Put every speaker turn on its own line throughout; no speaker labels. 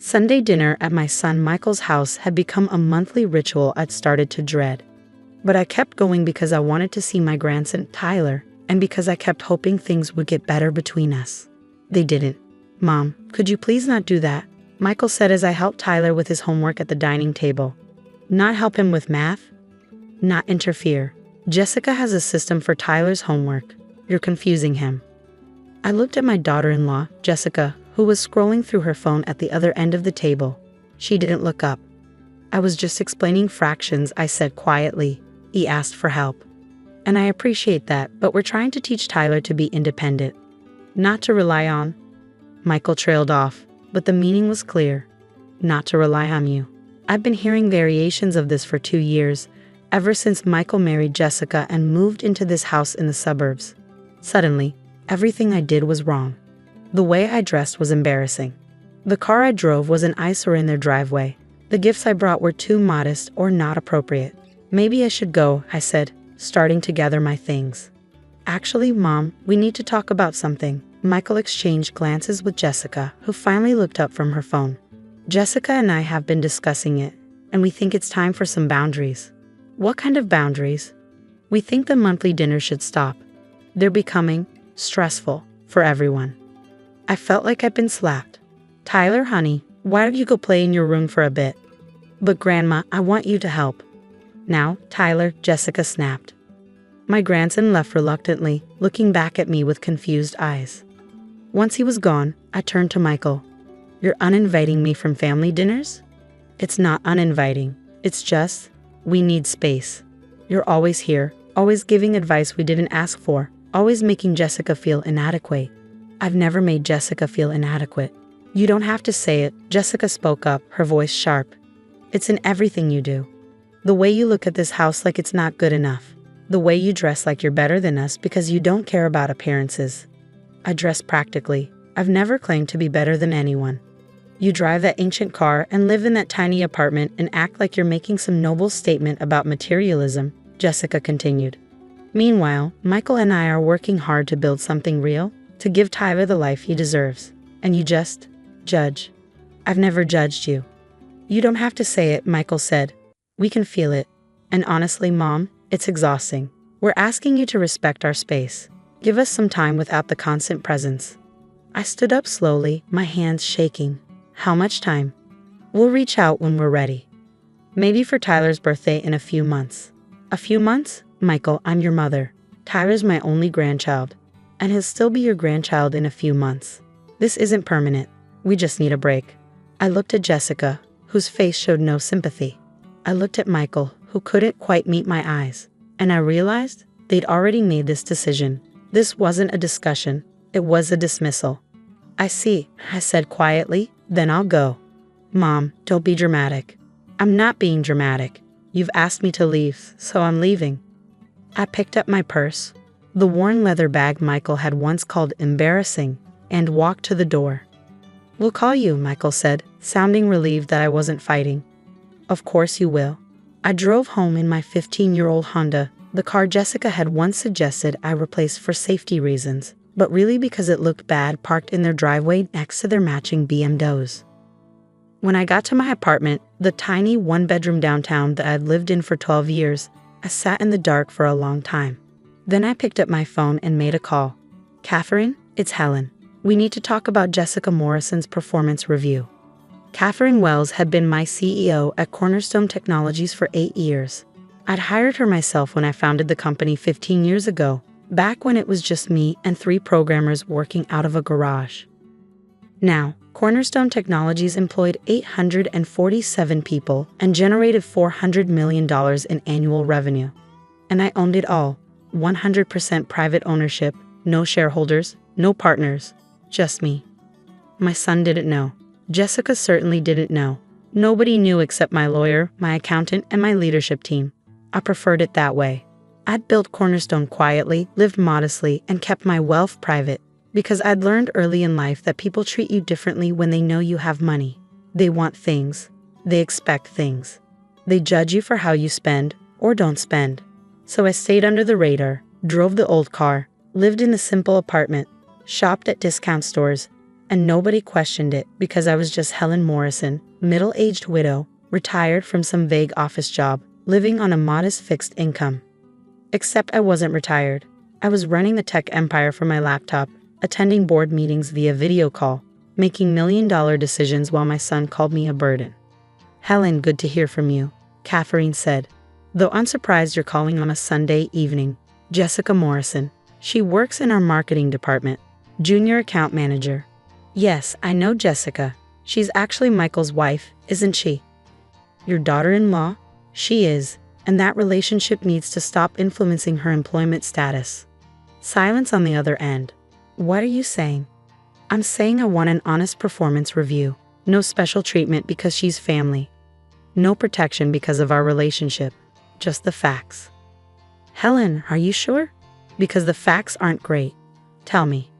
Sunday dinner at my son Michael's house had become a monthly ritual I'd started to dread. But I kept going because I wanted to see my grandson Tyler, and because I kept hoping things would get better between us. They didn't. "Mom, could you please not do that?" Michael said as I helped Tyler with his homework at the dining table. "Not help him with math? Not interfere. Jessica has a system for Tyler's homework. You're confusing him." I looked at my daughter-in-law, Jessica, who was scrolling through her phone at the other end of the table. She didn't look up. "I was just explaining fractions," I said quietly. "He asked for help. And I appreciate that, but we're trying to teach Tyler to be independent. Not to rely on." Michael trailed off, but the meaning was clear. Not to rely on you. I've been hearing variations of this for 2 years, ever since Michael married Jessica and moved into this house in the suburbs. Suddenly, everything I did was wrong. The way I dressed was embarrassing. The car I drove was an eyesore in their driveway. The gifts I brought were too modest or not appropriate. "Maybe I should go," I said, starting to gather my things. "Actually, Mom, we need to talk about something." Michael exchanged glances with Jessica, who finally looked up from her phone. "Jessica and I have been discussing it, and we think it's time for some boundaries." "What kind of boundaries?" "We think the monthly dinner should stop. They're becoming stressful for everyone." I felt like I'd been slapped. "Tyler, honey, why don't you go play in your room for a bit?" "But Grandma, I want you to help." "Now, Tyler," Jessica snapped. My grandson left reluctantly, looking back at me with confused eyes. Once he was gone, I turned to Michael. "You're uninviting me from family dinners?" "It's not uninviting. It's just, we need space. You're always here, always giving advice we didn't ask for, always making Jessica feel inadequate." "I've never made Jessica feel inadequate." "You don't have to say it," Jessica spoke up, her voice sharp. "It's in everything you do. The way you look at this house like it's not good enough. The way you dress like you're better than us because you don't care about appearances." "I dress practically. I've never claimed to be better than anyone." "You drive that ancient car and live in that tiny apartment and act like you're making some noble statement about materialism," Jessica continued. "Meanwhile, Michael and I are working hard to build something real, to give Tyler the life he deserves. And you just judge." "I've never judged you." "You don't have to say it," Michael said. "We can feel it. And honestly, Mom, it's exhausting. We're asking you to respect our space. Give us some time without the constant presence." I stood up slowly, my hands shaking. "How much time?" "We'll reach out when we're ready. Maybe for Tyler's birthday in a few months." "A few months? Michael, I'm your mother. Tyler's my only grandchild. And he'll still be your grandchild in a few months. This isn't permanent. We just need a break." I looked at Jessica, whose face showed no sympathy. I looked at Michael, who couldn't quite meet my eyes. And I realized they'd already made this decision. This wasn't a discussion. It was a dismissal. "I see," I said quietly, "then I'll go." "Mom, don't be dramatic." "I'm not being dramatic. You've asked me to leave, so I'm leaving." I picked up my purse, the worn leather bag Michael had once called embarrassing, and walked to the door. "We'll call you," Michael said, sounding relieved that I wasn't fighting. "Of course you will." I drove home in my 15-year-old Honda, the car Jessica had once suggested I replace for safety reasons, but really because it looked bad parked in their driveway next to their matching BMWs. When I got to my apartment, the tiny one-bedroom downtown that I'd lived in for 12 years, I sat in the dark for a long time. Then I picked up my phone and made a call. "Catherine, it's Helen. We need to talk about Jessica Morrison's performance review." Catherine Wells had been my CEO at Cornerstone Technologies for 8 years. I'd hired her myself when I founded the company 15 years ago, back when it was just me and 3 programmers working out of a garage. Now, Cornerstone Technologies employed 847 people and generated $400 million in annual revenue. And I owned it all. 100% private ownership, no shareholders, no partners, just me. My son didn't know. Jessica certainly didn't know. Nobody knew except my lawyer, my accountant, and my leadership team. I preferred it that way. I'd built Cornerstone quietly, lived modestly, and kept my wealth private, because I'd learned early in life that people treat you differently when they know you have money. They want things. They expect things. They judge you for how you spend or don't spend. So I stayed under the radar, drove the old car, lived in a simple apartment, shopped at discount stores, And nobody questioned it because I was just Helen Morrison, middle-aged widow, retired from some vague office job, living on a modest fixed income. Except I wasn't retired. I was running the tech empire from my laptop, attending board meetings via video call, making million-dollar decisions while my son called me a burden. Helen, good to hear from you, Catherine said. Though I'm surprised you're calling on a Sunday evening. Jessica Morrison. She works in our marketing department. Junior account manager. Yes, I know Jessica. She's actually Michael's wife, isn't she? Your daughter-in-law? She is, and that relationship needs to stop influencing her employment status. Silence on the other end. What are you saying? I'm saying I want an honest performance review. No special treatment because she's family. No protection because of our relationship. Just the facts. Helen, are you sure? Because the facts aren't great. Tell me.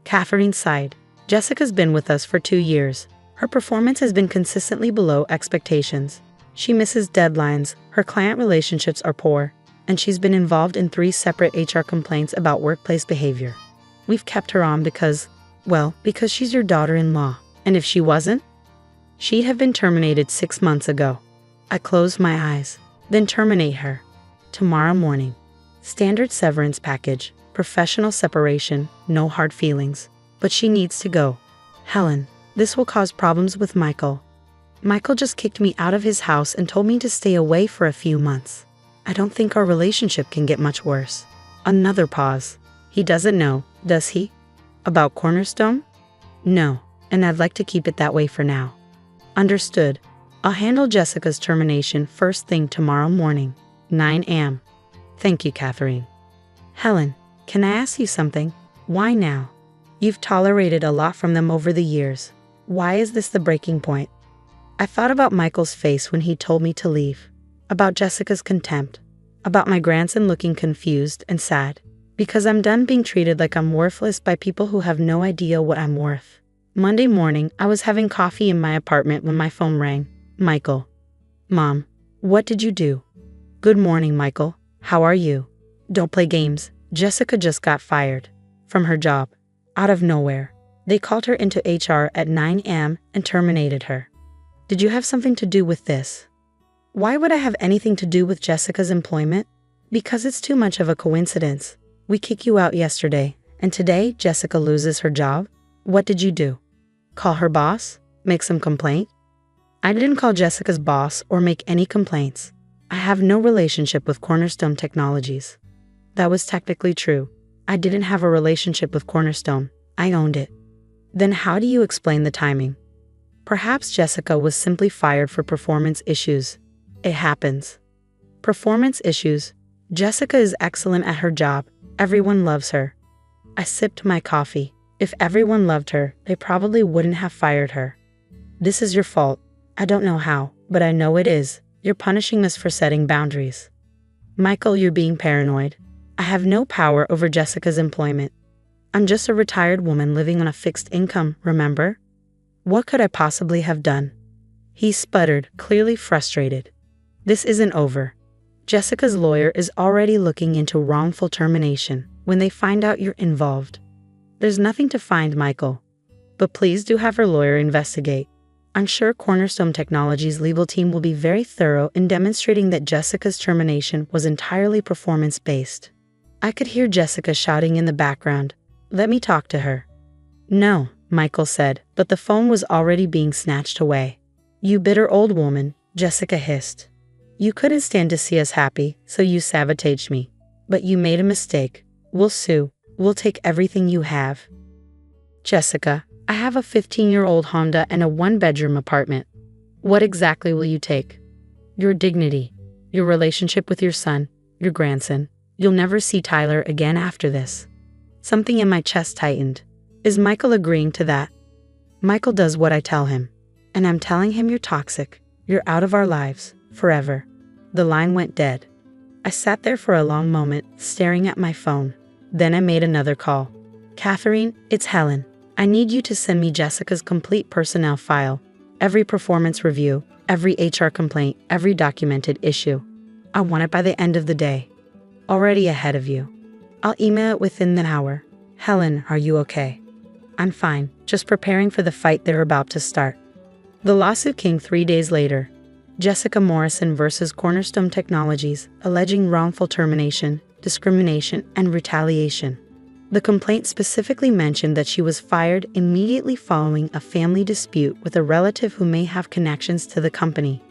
Catherine sighed. Jessica's been with us for 2 years. Her performance has been consistently below expectations. She misses deadlines, her client relationships are poor, and she's been involved in 3 separate HR complaints about workplace behavior. We've kept her on because she's your daughter-in-law. And if she wasn't? She'd have been terminated 6 months ago. I closed my eyes. Then terminate her. Tomorrow morning. Standard severance package, professional separation, no hard feelings. But she needs to go. Helen, this will cause problems with Michael. Michael just kicked me out of his house and told me to stay away for a few months. I don't think our relationship can get much worse. Another pause. He doesn't know, does he? About Cornerstone? No, and I'd like to keep it that way for now. Understood. I'll handle Jessica's termination first thing tomorrow morning, 9 a.m. Thank you, Catherine. Helen, can I ask you something? Why now? You've tolerated a lot from them over the years. Why is this the breaking point? I thought about Michael's face when he told me to leave, about Jessica's contempt, about my grandson looking confused and sad, because I'm done being treated like I'm worthless by people who have no idea what I'm worth. Monday morning, I was having coffee in my apartment when my phone rang. Michael. Mom, what did you do? Good morning, Michael. How are you? Don't play games. Jessica just got fired from her job. Out of nowhere. They called her into HR at 9 a.m. and terminated her. Did you have something to do with this? Why would I have anything to do with Jessica's employment? Because it's too much of a coincidence. We kicked you out yesterday, and today Jessica loses her job? What did you do? Call her boss? Make some complaint? I didn't call Jessica's boss or make any complaints. I have no relationship with Cornerstone Technologies. That was technically true. I didn't have a relationship with Cornerstone. I owned it. Then how do you explain the timing? Perhaps Jessica was simply fired for performance issues. It happens. Performance issues. Jessica is excellent at her job. Everyone loves her. I sipped my coffee. If everyone loved her, they probably wouldn't have fired her. This is your fault. I don't know how, but I know it is. You're punishing us for setting boundaries. Michael, you're being paranoid. I have no power over Jessica's employment. I'm just a retired woman living on a fixed income, remember? What could I possibly have done? He sputtered, clearly frustrated. This isn't over. Jessica's lawyer is already looking into wrongful termination when they find out you're involved. There's nothing to find, Michael. But please do have her lawyer investigate. I'm sure Cornerstone Technologies' legal team will be very thorough in demonstrating that Jessica's termination was entirely performance-based. I could hear Jessica shouting in the background, "Let me talk to her." No, Michael said, but the phone was already being snatched away. You bitter old woman, Jessica hissed. You couldn't stand to see us happy, so you sabotaged me. But you made a mistake. We'll sue. We'll take everything you have. Jessica, I have a 15-year-old Honda and a 1-bedroom apartment. What exactly will you take? Your dignity, your relationship with your son, your grandson. You'll never see Tyler again after this. Something in my chest tightened. Is Michael agreeing to that? Michael does what I tell him. And I'm telling him you're toxic. You're out of our lives, forever. The line went dead. I sat there for a long moment, staring at my phone. Then I made another call. Catherine, it's Helen. I need you to send me Jessica's complete personnel file. Every performance review, every HR complaint, every documented issue. I want it by the end of the day. Already ahead of you. I'll email it within an hour. Helen, are you okay? I'm fine, just preparing for the fight they're about to start. The lawsuit came 3 days later. Jessica Morrison versus Cornerstone Technologies, alleging wrongful termination, discrimination, and retaliation. The complaint specifically mentioned that she was fired immediately following a family dispute with a relative who may have connections to the company.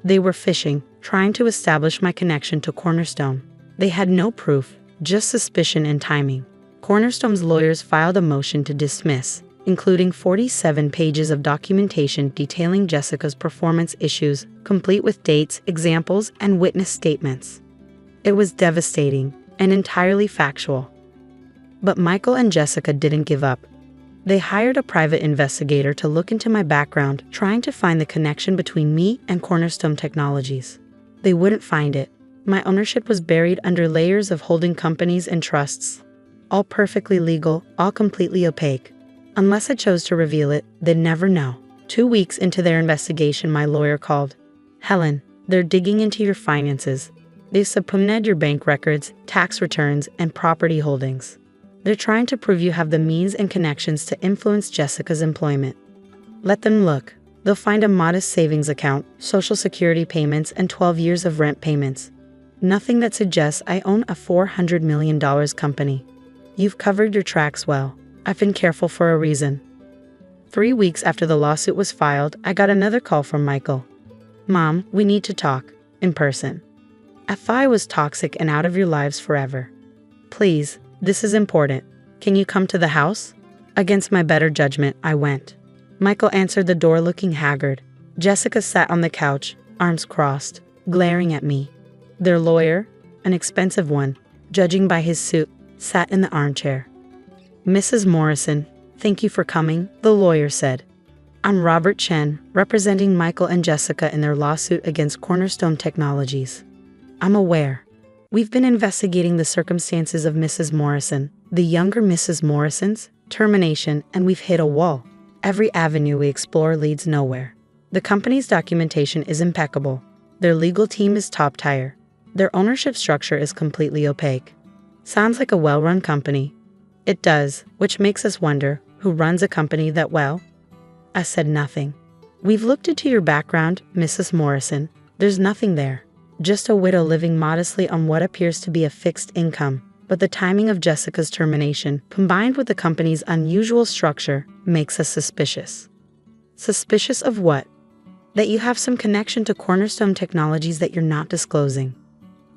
They were fishing, trying to establish my connection to Cornerstone. They had no proof, just suspicion and timing. Cornerstone's lawyers filed a motion to dismiss, including 47 pages of documentation detailing Jessica's performance issues, complete with dates, examples, and witness statements. It was devastating and entirely factual. But Michael and Jessica didn't give up. They hired a private investigator to look into my background, trying to find the connection between me and Cornerstone Technologies. They wouldn't find it. My ownership was buried under layers of holding companies and trusts. All perfectly legal, all completely opaque. Unless I chose to reveal it, they'd never know. 2 weeks into their investigation, my lawyer called. Helen, they're digging into your finances. They've subpoenaed your bank records, tax returns, and property holdings. They're trying to prove you have the means and connections to influence Jessica's employment. Let them look. They'll find a modest savings account, Social Security payments, and 12 years of rent payments. Nothing that suggests I own a $400 million company. You've covered your tracks well. I've been careful for a reason. 3 weeks after the lawsuit was filed, I got another call from Michael. Mom, we need to talk. In person. I thought I was toxic and out of your lives forever. Please. This is important. Can you come to the house? Against my better judgment, I went. Michael answered the door looking haggard. Jessica sat on the couch, arms crossed, glaring at me. Their lawyer, an expensive one, judging by his suit, sat in the armchair. Mrs. Morrison, thank you for coming, the lawyer said. I'm Robert Chen, representing Michael and Jessica in their lawsuit against Cornerstone Technologies. I'm aware. We've been investigating the circumstances of Mrs. Morrison, the younger Mrs. Morrison's, termination, and we've hit a wall. Every avenue we explore leads nowhere. The company's documentation is impeccable. Their legal team is top tier. Their ownership structure is completely opaque. Sounds like a well-run company. It does, which makes us wonder, who runs a company that well? I said nothing. We've looked into your background, Mrs. Morrison. There's nothing there. Just a widow living modestly on what appears to be a fixed income, but the timing of Jessica's termination, combined with the company's unusual structure, makes us suspicious. Suspicious of what? That you have some connection to Cornerstone Technologies that you're not disclosing.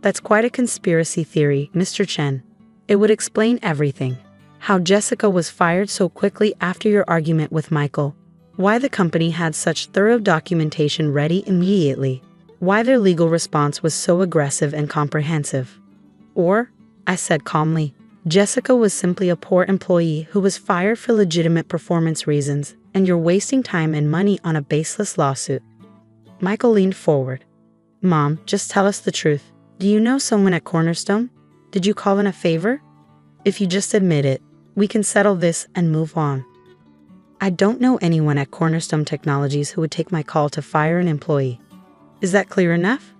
That's quite a conspiracy theory, Mr. Chen. It would explain everything. How Jessica was fired so quickly after your argument with Michael. Why the company had such thorough documentation ready immediately. Why their legal response was so aggressive and comprehensive. Or, I said calmly, Jessica was simply a poor employee who was fired for legitimate performance reasons, and you're wasting time and money on a baseless lawsuit. Michael leaned forward. Mom, just tell us the truth. Do you know someone at Cornerstone? Did you call in a favor? If you just admit it, we can settle this and move on. I don't know anyone at Cornerstone Technologies who would take my call to fire an employee. Is that clear enough?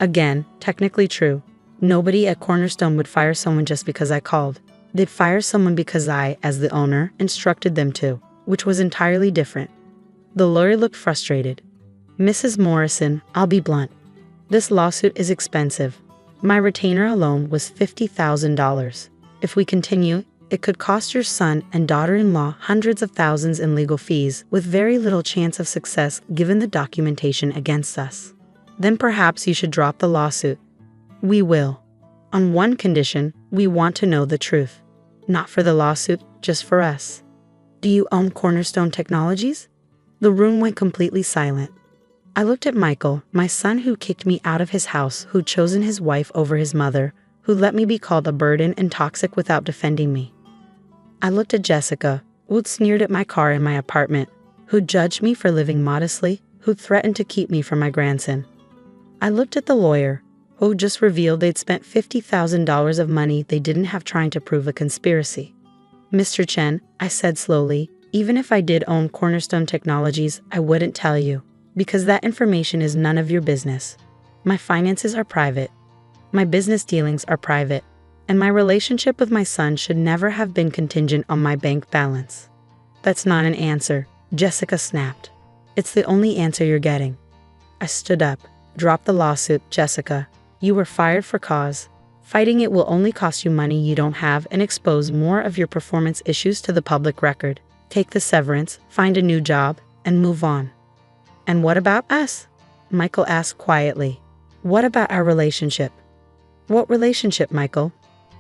Again, technically true. Nobody at Cornerstone would fire someone just because I called. They'd fire someone because I, as the owner, instructed them to, which was entirely different. The lawyer looked frustrated. Mrs. Morrison, I'll be blunt. This lawsuit is expensive. My retainer alone was $50,000. If we continue, it could cost your son and daughter-in-law hundreds of thousands in legal fees with very little chance of success given the documentation against us. Then perhaps you should drop the lawsuit. We will. On one condition, we want to know the truth. Not for the lawsuit, just for us. Do you own Cornerstone Technologies? The room went completely silent. I looked at Michael, my son who kicked me out of his house, who'd chosen his wife over his mother, who let me be called a burden and toxic without defending me. I looked at Jessica, who'd sneered at my car in my apartment, who'd judged me for living modestly, who'd threatened to keep me from my grandson. I looked at the lawyer, who just revealed they'd spent $50,000 of money they didn't have trying to prove a conspiracy. Mr. Chen, I said slowly, even if I did own Cornerstone Technologies, I wouldn't tell you, because that information is none of your business. My finances are private. My business dealings are private. And my relationship with my son should never have been contingent on my bank balance. That's not an answer, Jessica snapped. It's the only answer you're getting. I stood up. Drop the lawsuit, Jessica. You were fired for cause. Fighting it will only cost you money you don't have and expose more of your performance issues to the public record. Take the severance, find a new job, and move on. And what about us? Michael asked quietly. What about our relationship? What relationship, Michael?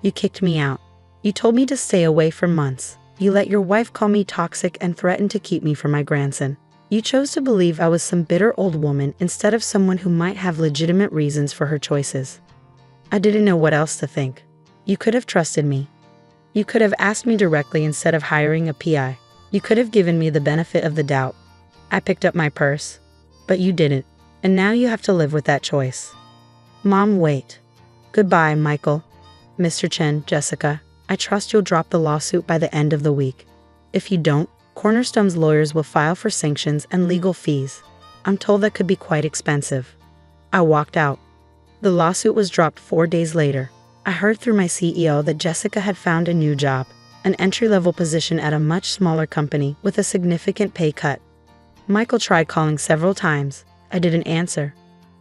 You kicked me out. You told me to stay away for months. You let your wife call me toxic and threaten to keep me from my grandson. You chose to believe I was some bitter old woman instead of someone who might have legitimate reasons for her choices. I didn't know what else to think. You could have trusted me. You could have asked me directly instead of hiring a PI. You could have given me the benefit of the doubt. I picked up my purse. But you didn't. And now you have to live with that choice. Mom, wait. Goodbye, Michael. Mr. Chen, Jessica, I trust you'll drop the lawsuit by the end of the week. If you don't, Cornerstone's lawyers will file for sanctions and legal fees. I'm told that could be quite expensive. I walked out. The lawsuit was dropped 4 days later. I heard through my CEO that Jessica had found a new job, an entry-level position at a much smaller company with a significant pay cut. Michael tried calling several times. I didn't answer.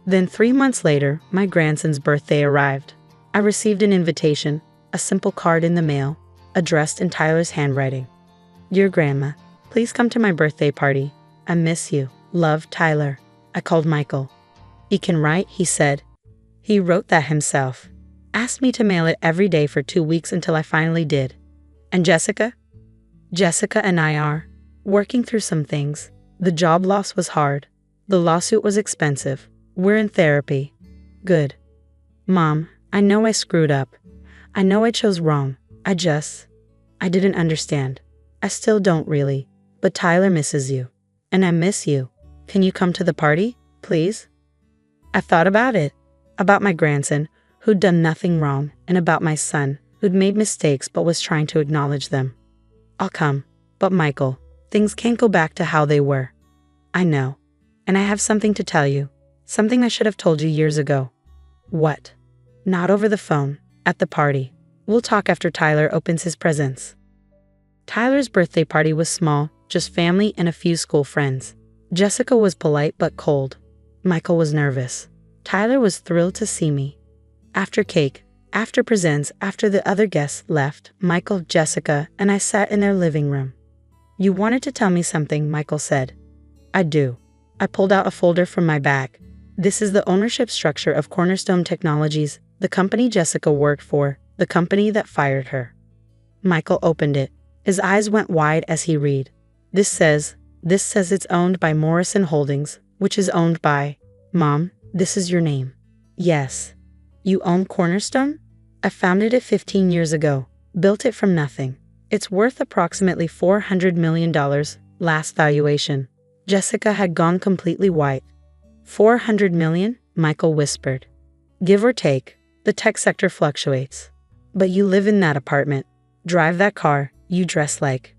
Then 3 months later, my grandson's birthday arrived. I received an invitation, a simple card in the mail, addressed in Tyler's handwriting. Dear Grandma, please come to my birthday party. I miss you. Love, Tyler. I called Michael. He can write, he said. He wrote that himself. Asked me to mail it every day for 2 weeks until I finally did. And Jessica? Jessica and I are working through some things. The job loss was hard. The lawsuit was expensive. We're in therapy. Good. Mom, I know I screwed up. I know I chose wrong. I didn't understand. I still don't really. But Tyler misses you. And I miss you. Can you come to the party, please? I thought about it. About my grandson, who'd done nothing wrong, and about my son, who'd made mistakes but was trying to acknowledge them. I'll come. But Michael, things can't go back to how they were. I know. And I have something to tell you. Something I should have told you years ago. What? Not over the phone. At the party. We'll talk after Tyler opens his presents. Tyler's birthday party was small, just family and a few school friends. Jessica was polite but cold. Michael was nervous. Tyler was thrilled to see me. After cake, after presents, after the other guests left, Michael, Jessica, and I sat in their living room. You wanted to tell me something, Michael said. I do. I pulled out a folder from my bag. This is the ownership structure of Cornerstone Technologies, the company Jessica worked for, the company that fired her. Michael opened it. His eyes went wide as he read. This says it's owned by Morrison Holdings, which is owned by... Mom, this is your name. Yes. You own Cornerstone? I founded it 15 years ago. Built it from nothing. It's worth approximately $400 million, last valuation. Jessica had gone completely white. 400 million? Michael whispered. Give or take, the tech sector fluctuates. But you live in that apartment, drive that car, you dress like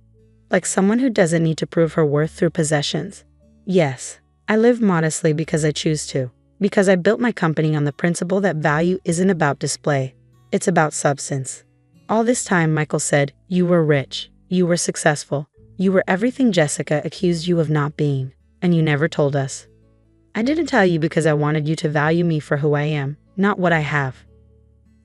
someone who doesn't need to prove her worth through possessions. Yes, I live modestly because I choose to, because I built my company on the principle that value isn't about display, it's about substance. All this time, Michael said, you were rich, you were successful, you were everything Jessica accused you of not being, and you never told us. I didn't tell you because I wanted you to value me for who I am, not what I have.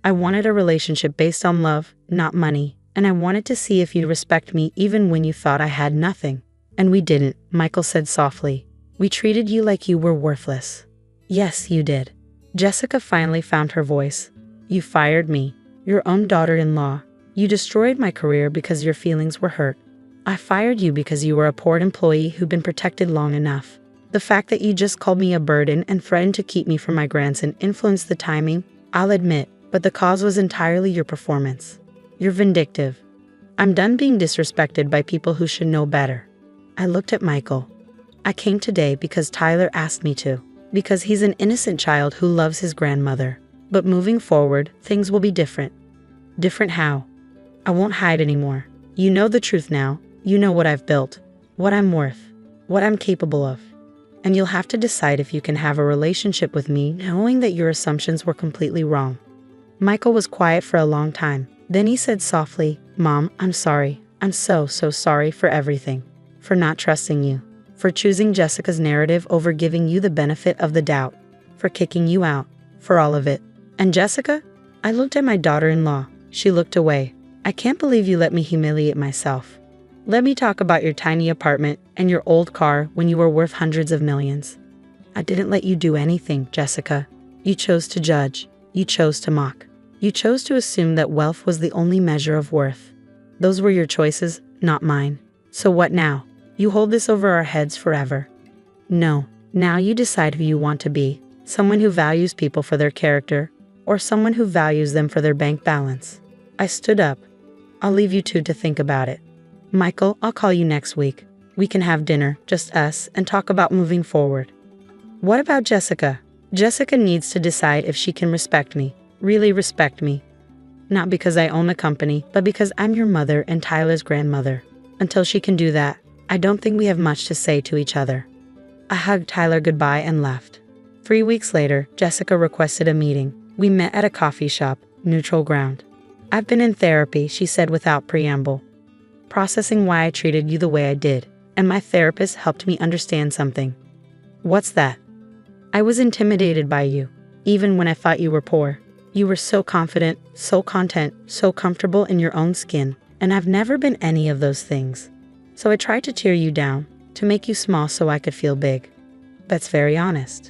I wanted a relationship based on love, not money, and I wanted to see if you'd respect me even when you thought I had nothing. And we didn't, Michael said softly. We treated you like you were worthless. Yes, you did. Jessica finally found her voice. You fired me, your own daughter-in-law. You destroyed my career because your feelings were hurt. I fired you because you were a poor employee who'd been protected long enough. The fact that you just called me a burden and threatened to keep me from my grandson influenced the timing, I'll admit, but the cause was entirely your performance. You're vindictive. I'm done being disrespected by people who should know better. I looked at Michael. I came today because Tyler asked me to, because he's an innocent child who loves his grandmother. But moving forward, things will be different. Different how? I won't hide anymore. You know the truth now. You know what I've built, what I'm worth, what I'm capable of. And you'll have to decide if you can have a relationship with me knowing that your assumptions were completely wrong. Michael was quiet for a long time. Then he said softly, Mom, I'm sorry. I'm so sorry for everything. For not trusting you. For choosing Jessica's narrative over giving you the benefit of the doubt. For kicking you out. For all of it. And Jessica? I looked at my daughter-in-law. She looked away. I can't believe you let me humiliate myself. Let me talk about your tiny apartment and your old car when you were worth hundreds of millions. I didn't let you do anything, Jessica. You chose to judge. You chose to mock. You chose to assume that wealth was the only measure of worth. Those were your choices, not mine. So what now? You hold this over our heads forever. No, now you decide who you want to be. Someone who values people for their character, or someone who values them for their bank balance. I stood up. I'll leave you two to think about it. Michael, I'll call you next week. We can have dinner, just us, and talk about moving forward. What about Jessica? Jessica needs to decide if she can respect me, really respect me. Not because I own a company, but because I'm your mother and Tyler's grandmother. Until she can do that, I don't think we have much to say to each other. I hugged Tyler goodbye and left. 3 weeks later, Jessica requested a meeting. We met at a coffee shop, neutral ground. I've been in therapy, she said without preamble. Processing why I treated you the way I did, and my therapist helped me understand something. What's that? I was intimidated by you, even when I thought you were poor. You were so confident, so content, so comfortable in your own skin, and I've never been any of those things. So I tried to tear you down, to make you small so I could feel big. That's very honest.